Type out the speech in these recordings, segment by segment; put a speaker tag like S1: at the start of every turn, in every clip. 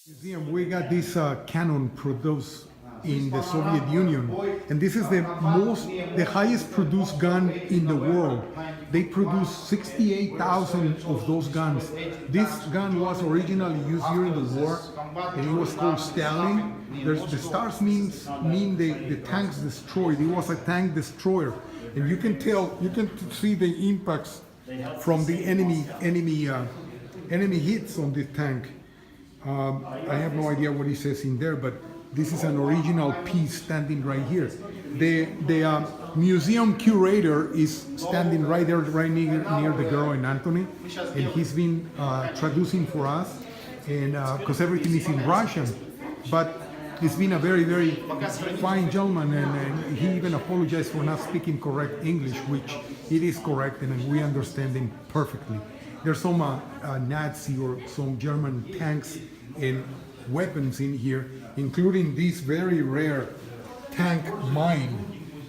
S1: Museum, we got this cannon produced in the Soviet Union, and this is the highest produced gun in the world. They produced 68,000 of those guns. This gun was originally used during the war, and it was called Stalin. The stars mean the tanks destroyed. It was a tank destroyer, and you can see the impacts from the enemy hits on the tank. I have no idea what it says in there, but this is an original piece standing right here. The museum curator is standing right there, right near the girl and Anthony, and he's been traducing for us, and because everything is in Russian, but he's been a very, very fine gentleman, and he even apologized for not speaking correct English, which it is correct, and we understand him perfectly. There's some Nazi or some German tanks and weapons in here, including this very rare tank mine,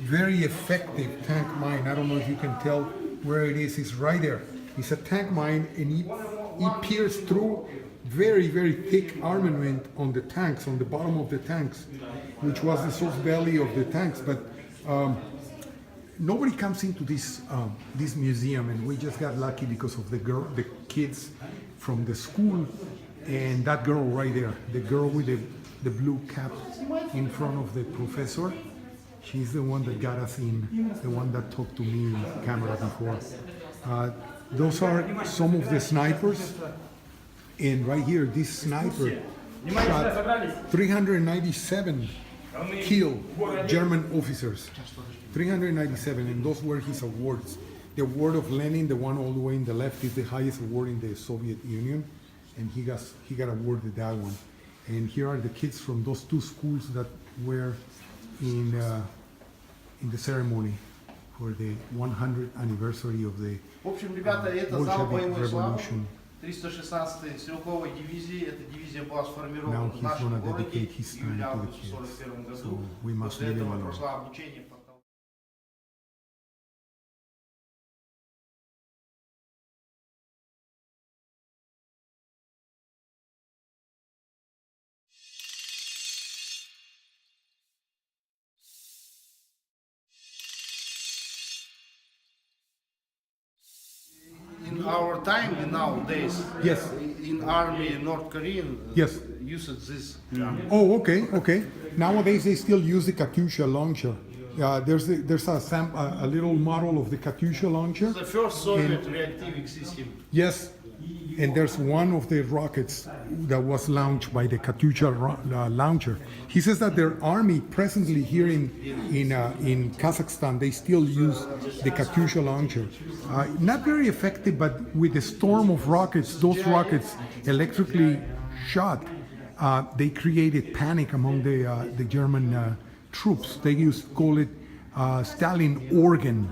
S1: very effective tank mine. I don't know if you can tell where it is. It's right there. It's a tank mine, and it pierced through very, very thick armament on the tanks, on the bottom of the tanks, which was the source belly of the tanks. But nobody comes into this museum, and we just got lucky because of the kids from the school, and that girl right there, the girl with the blue cap in front of the professor. She's the one that got us in, the one that talked to me in camera before. Those are some of the snipers, and right here, this sniper shot 397 killed German officers. 397, and those were his awards. The award of Lenin, the one all the way in the left, is the highest award in the Soviet Union, and he got awarded that one. And here are the kids from those two schools that were in the ceremony for the 100th anniversary of the Bolshevik Revolution.
S2: 316-й стрелковой дивизии. Эта дивизия была
S1: Now
S2: сформирована в
S1: he's
S2: нашем
S1: gonna
S2: городе
S1: dedicate his
S2: и
S1: time to the
S2: являлась в
S1: kids.
S2: 1941
S1: So
S2: году.
S1: we must
S2: После
S1: leave him
S2: этого
S1: alone.
S2: прошла обучение. In our time, nowadays,
S1: Yes.
S2: in army, North Korean
S1: Yes.
S2: used this gun.
S1: Oh, okay. Nowadays they still use the Katyusha launcher. There's a little model of the Katyusha launcher.
S2: The first Soviet reactive system.
S1: Yes, and there's one of the rockets that was launched by the Katyusha launcher. He says that their army presently here in Kazakhstan, they still use the Katyusha launcher. Not very effective, but with the storm of rockets, those rockets electrically shot, they created panic among the German troops. They call it Stalin organ,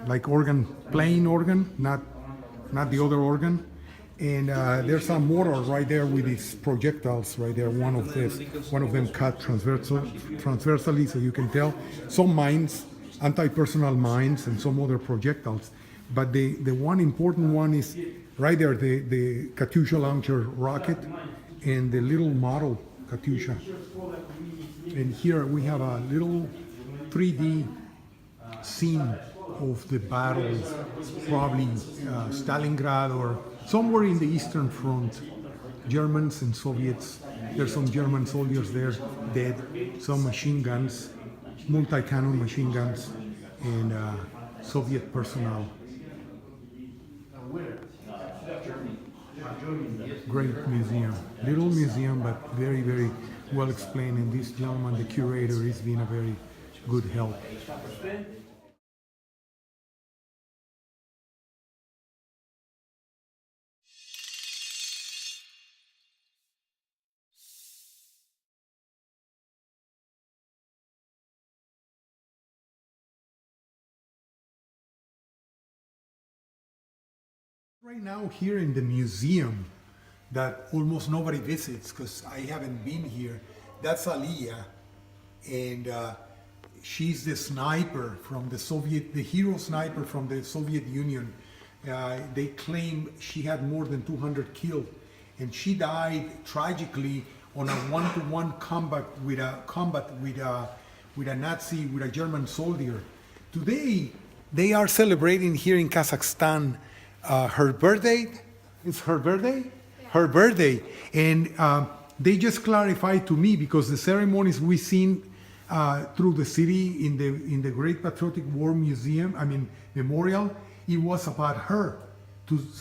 S1: like organ, plain organ, not the other organ. And there's a mortar right there with these projectiles right there. One of them cut transversally, so you can tell. Some mines, anti-personnel mines, and some other projectiles. But the one important one is right there, the Katyusha launcher rocket and the little model Katyusha. And here we have a little 3D scene of the battle, probably Stalingrad or somewhere in the Eastern Front. Germans and Soviets. There's some German soldiers there dead, some machine guns, multi-cannon machine guns, and Soviet personnel. Great museum, little museum, but very, very well explained. And this gentleman, the curator, has been a very good help. Right now here in the museum that almost nobody visits because I haven't been here, that's Aliyah, and she's the sniper from the hero sniper from the Soviet Union. They claim she had more than 200 killed, and she died tragically on a one-to-one combat with a Nazi, with a German soldier. Today, they are celebrating here in Kazakhstan her birthday. It's her birthday? Yeah. Her birthday. And they just clarified to me, because the ceremonies we seen through the city in the Great Patriotic War Museum, memorial, it was about her.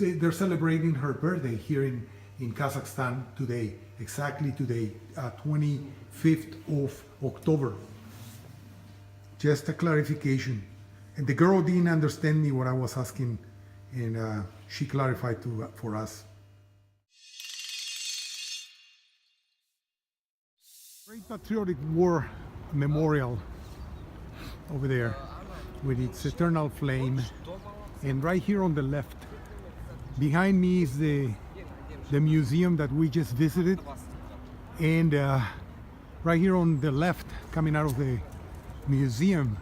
S1: They're celebrating her birthday here in Kazakhstan today, exactly today, 25th of October. Just a clarification. And the girl didn't understand me what I was asking, and she clarified for us. Great Patriotic War Memorial over there with its eternal flame. And right here on the left, behind me is the museum that we just visited. And right here on the left, coming out of the museum,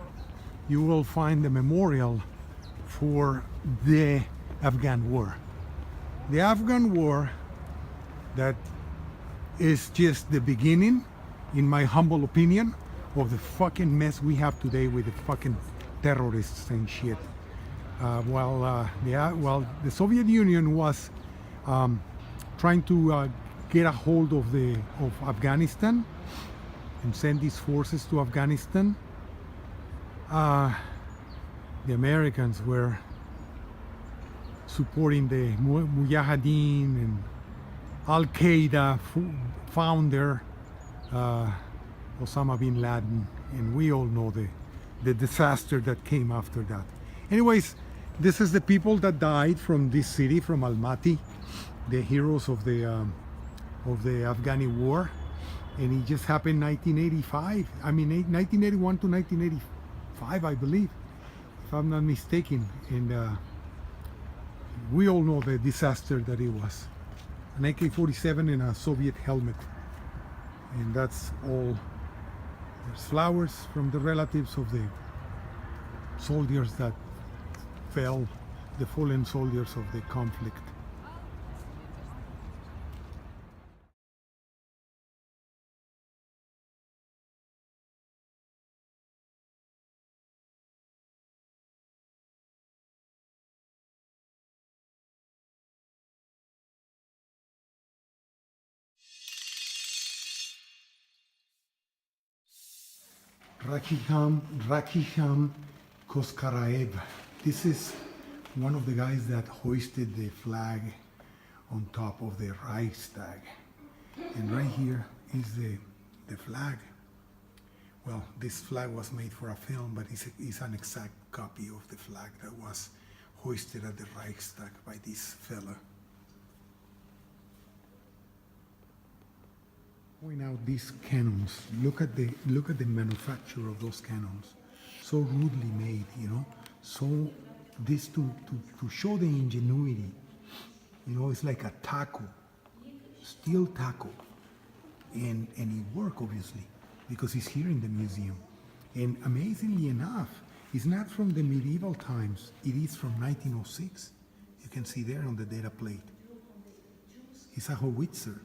S1: you will find the memorial for the Afghan War. The Afghan War that is just the beginning, in my humble opinion, of the fucking mess we have today with the fucking terrorists and shit. While the Soviet Union was trying to get a hold of Afghanistan and send these forces to Afghanistan, the Americans were supporting the Mujahideen and Al-Qaeda founder Osama bin Laden, and we all know the disaster that came after that. Anyways, this is the people that died from this city, from Almaty, the heroes of the Afghani war, and it just happened 1985. 1981 to 1985, I believe, if I'm not mistaken. And we all know the disaster that it was. An AK-47 and a Soviet helmet, and that's all. There's flowers from the relatives of the soldiers that fell, the fallen soldiers of the conflict. Rakisham Koskaraev. This is one of the guys that hoisted the flag on top of the Reichstag. And right here is the flag. Well, this flag was made for a film, but it's an exact copy of the flag that was hoisted at the Reichstag by this fella. Point out these cannons. Look at the manufacture of those cannons. So rudely made, you know. So this to show the ingenuity. You know, it's like a taco, steel taco, and it worked obviously because it's here in the museum. And amazingly enough, it's not from the medieval times. It is from 1906. You can see there on the data plate. It's a howitzer.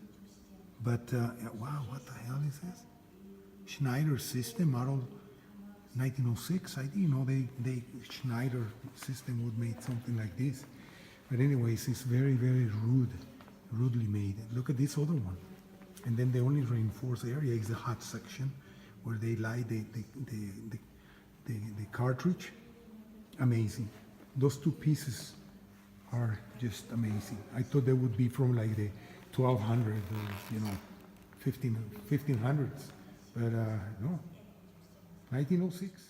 S1: But, wow, what the hell is this? Schneider system, model 1906. I didn't know they Schneider system would make something like this. But anyways, it's very, very rudely made. Look at this other one. And then the only reinforced area is the hot section where they lie the cartridge. Amazing. Those two pieces are just amazing. I thought they would be from like the 1200 or, you know, 1500s, but no, 1906.